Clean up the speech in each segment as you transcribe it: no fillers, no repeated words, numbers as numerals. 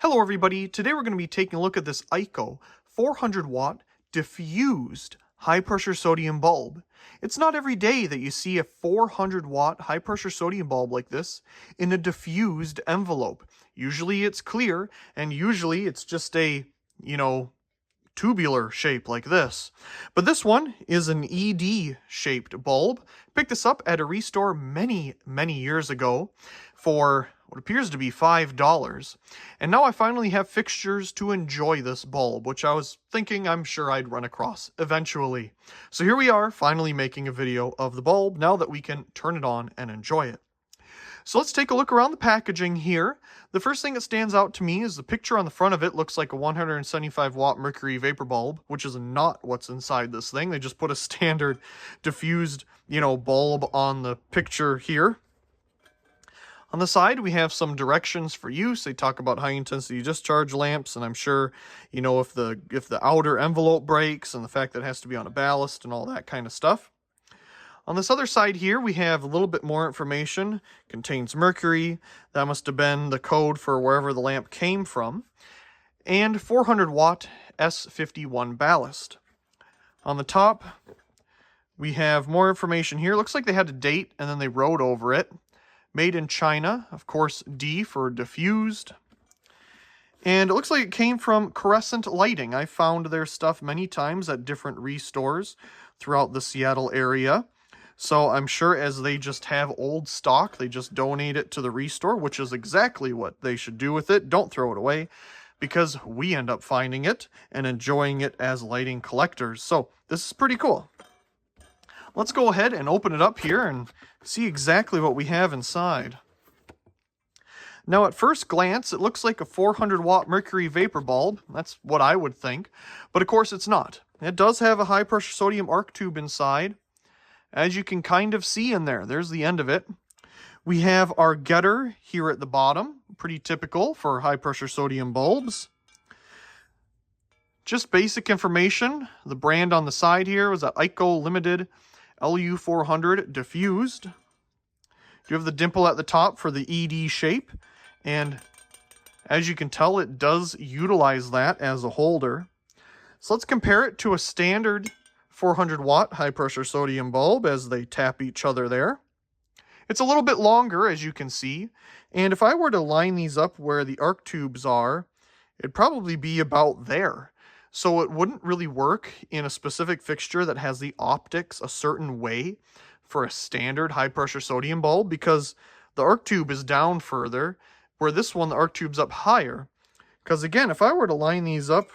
Hello everybody, today we're going to be taking a look at this EIKO 400 watt diffused high pressure sodium bulb. It's not every day that you see a 400 watt high pressure sodium bulb like this in a diffused envelope. Usually it's clear and usually it's just a, tubular shape like this. But this one is an ED shaped bulb. Picked this up at a restore many years ago for what appears to be $5. And now I finally have fixtures to enjoy this bulb, which I was thinking I'm sure I'd run across eventually. So here we are, finally making a video of the bulb now that we can turn it on and enjoy it. So let's take a look around the packaging here. The first thing that stands out to me is the picture on the front of it looks like a 175 watt mercury vapor bulb, which is not what's inside this thing. They just put a standard diffused, bulb on the picture here. On the side, we have some directions for use. They talk about high intensity discharge lamps, and I'm sure, if the outer envelope breaks and the fact that it has to be on a ballast and all that kind of stuff. On this other side here, we have a little bit more information. Contains mercury. That must have been the code for wherever the lamp came from. And 400 watt S51 ballast. On the top, we have more information here. Looks like they had a date and then they wrote over it. Made in China, of course, D for diffused. And it looks like it came from Crescent Lighting. I found their stuff many times at different restores throughout the Seattle area. So I'm sure as they just have old stock, they just donate it to the restore, which is exactly what they should do with it. Don't throw it away, because we end up finding it and enjoying it as lighting collectors. So this is pretty cool. Let's go ahead and open it up here and see exactly what we have inside. Now at first glance, it looks like a 400 watt mercury vapor bulb. That's what I would think, but of course it's not. It does have a high pressure sodium arc tube inside. As you can kind of see in there, there's the end of it. We have our getter here at the bottom, pretty typical for high pressure sodium bulbs. Just basic information. The brand on the side here was a EIKO Limited LU400 Diffused. You have the dimple at the top for the ED shape, and as you can tell, it does utilize that as a holder. So let's compare it to a standard 400 watt high pressure sodium bulb as they tap each other there. It's a little bit longer, as you can see, and if I were to line these up where the arc tubes are, it'd probably be about there. So it wouldn't really work in a specific fixture that has the optics a certain way for a standard high pressure sodium bulb, because the arc tube is down further, where this one, the arc tube's up higher. Because again, if I were to line these up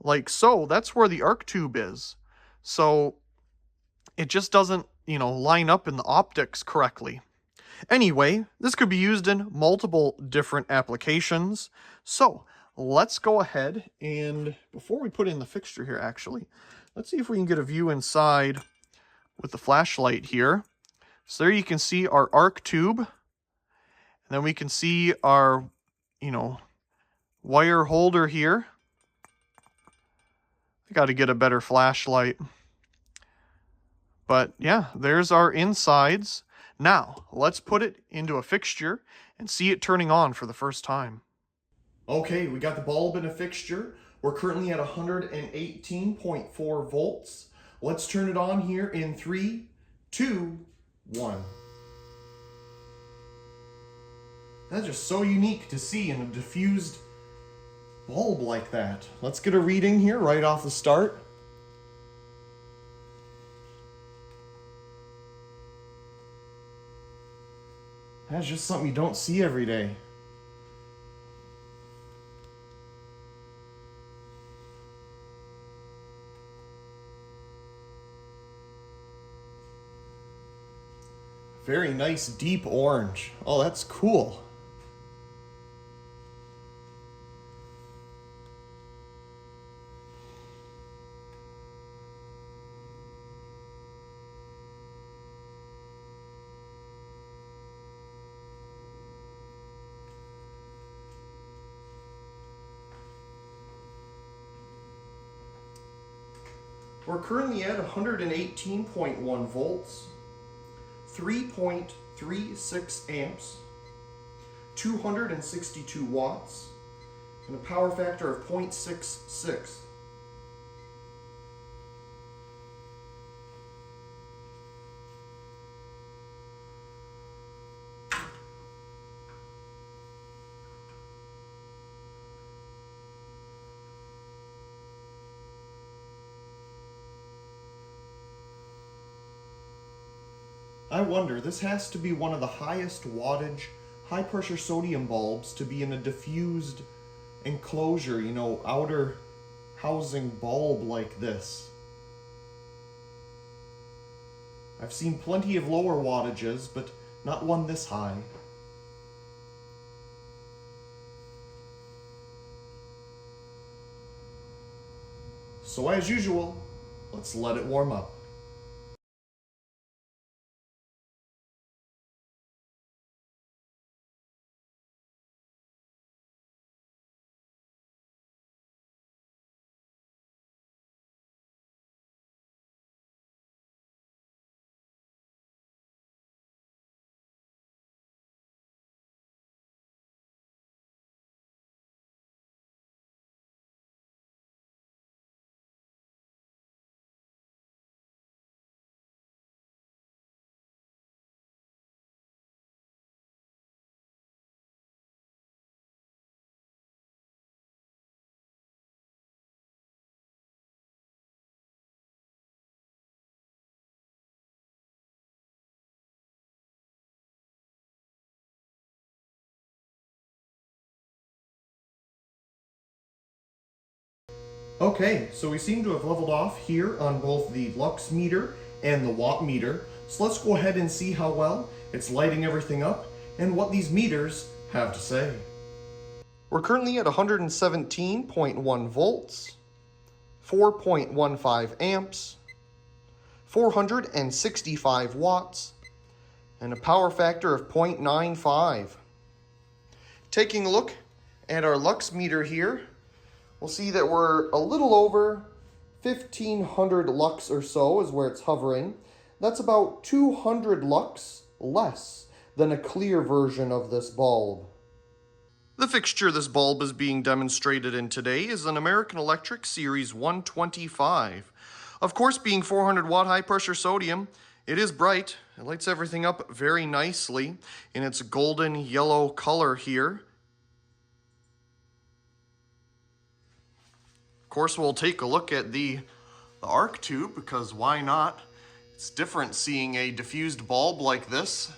like so, that's where the arc tube is. So it just doesn't, line up in the optics correctly. Anyway, this could be used in multiple different applications. So let's go ahead and, before we put in the fixture here actually, let's see if we can get a view inside with the flashlight here. So there you can see our arc tube. And then we can see our, wire holder here. I got to get a better flashlight. But yeah, there's our insides. Now, let's put it into a fixture and see it turning on for the first time. Okay, we got the bulb in a fixture. We're currently at 118.4 volts. Let's turn it on here in 3, 2, 1. That's just so unique to see in a diffused bulb like that. Let's get a reading here right off the start. That's just something you don't see every day. Very nice deep orange. Oh, that's cool. We're currently at 118.1 volts, 3.36 amps, 262 watts, and a power factor of 0.66. I wonder, this has to be one of the highest wattage, high pressure sodium bulbs to be in a diffused enclosure, outer housing bulb like this. I've seen plenty of lower wattages, but not one this high. So as usual, let's let it warm up. Okay, so we seem to have leveled off here on both the lux meter and the watt meter. So let's go ahead and see how well it's lighting everything up and what these meters have to say. We're currently at 117.1 volts, 4.15 amps, 465 watts, and a power factor of 0.95. Taking a look at our lux meter here, we'll see that we're a little over 1500 lux or so is where it's hovering. That's about 200 lux less than a clear version of this bulb. The fixture this bulb is being demonstrated in today is an American Electric Series 125. Of course, being 400 watt high pressure sodium, it is bright. It lights everything up very nicely in its golden yellow color here. Of course, we'll take a look at the arc tube, because why not? It's different seeing a diffused bulb like this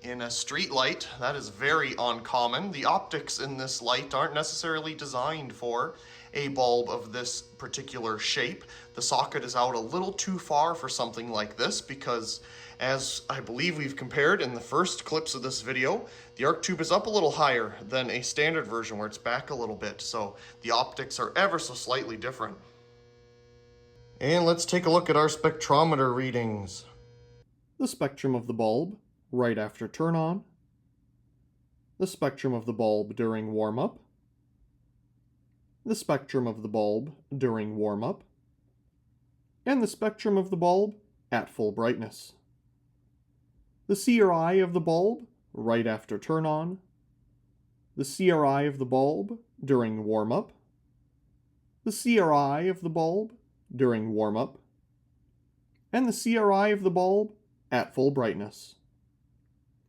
in a street light. That is very uncommon. The optics in this light aren't necessarily designed for a bulb of this particular shape. The socket is out a little too far for something like this because, as I believe we've compared in the first clips of this video, the arc tube is up a little higher than a standard version where it's back a little bit, so the optics are ever so slightly different. And let's take a look at our spectrometer readings. The spectrum of the bulb right after turn on, the spectrum of the bulb during warm up, the spectrum of the bulb during warm up, and the spectrum of the bulb at full brightness. The CRI of the bulb right after turn on, the CRI of the bulb during warm up, the CRI of the bulb during warm up, and the CRI of the bulb at full brightness.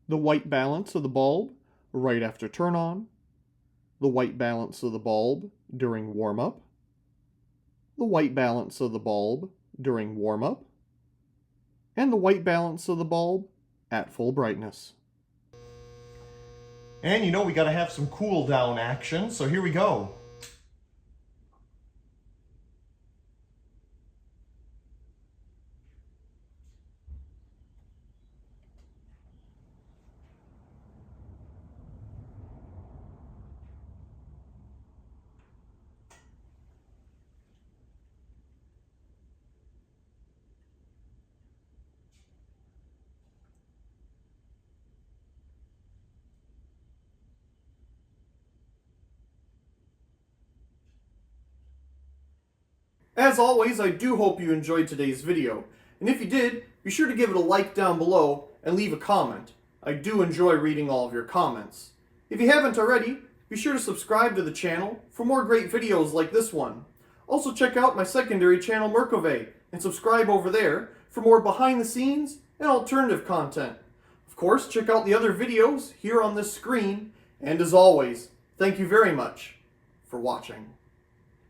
The white balance of the bulb right after turn on, the white balance of the bulb during warm up, the white balance of the bulb during warm up, and the white balance of the bulb at full brightness. And we gotta have some cool down action, so here we go. As always, I do hope you enjoyed today's video, and if you did, be sure to give it a like down below and leave a comment. I do enjoy reading all of your comments. If you haven't already, Be sure to subscribe to the channel for more great videos like this one. Also check out my secondary channel Merkove and subscribe over there for more behind the scenes and alternative content. Of course, check out the other videos here on this screen, and as always, thank you very much for watching.